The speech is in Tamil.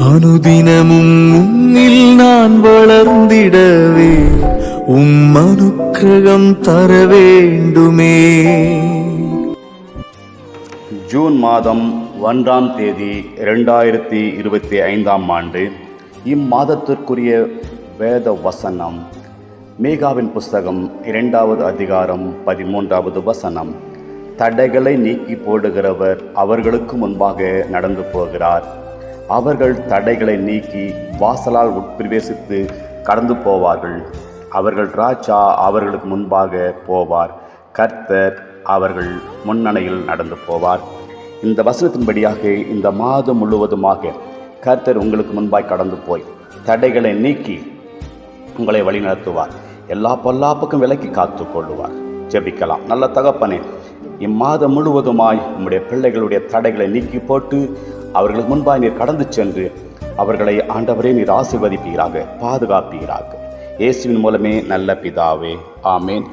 அனுதினமும் உன்னில் நான் வளர்ந்திடவே அனுக்கிரகம் தர வேண்டுமே. ஜூன் மாதம் 1ஆம் தேதி 2025ஆம் ஆண்டு. இம்மாதத்திற்குரிய வேத வசனம் மீகாவின் புஸ்தகம் 2வது அதிகாரம் 13வது வசனம். தடைகளை நீக்கி போடுகிறவர் அவர்களுக்கு முன்பாக நடந்து போகிறார். அவர்கள் தடைகளை நீக்கி வாசலால் உட்பிரவேசித்து கடந்து போவார்கள். அவர்கள் ராஜா அவர்களுக்கு முன்பாக போவார். கர்த்தர் அவர்கள் முன்னணியில் நடந்து போவார். இந்த வசனத்தின்படியாக இந்த மாதம் முழுவதுமாக கர்த்தர் உங்களுக்கு முன்பாய் கடந்து போய் தடைகளை நீக்கி உங்களை வழி நடத்துவார். எல்லா பொல்லாப்புக்கும் விலக்கி காத்து கொள்ளுவார். ஜெபிக்கலாம். நல்ல தகப்பனே, இம்மாதம் முழுவதுமாய் உம்முடைய பிள்ளைகளுடைய தடைகளை நீக்கி போட்டு அவர்களுக்கு முன்பாய் நீர் கடந்து சென்று அவர்களை ஆண்டவரே நீர் ஆசீர்வதிப்பீராக, பாதுகாப்பீராக. இயேசுவின் மூலமே நல்ல பிதாவே, ஆமேன்.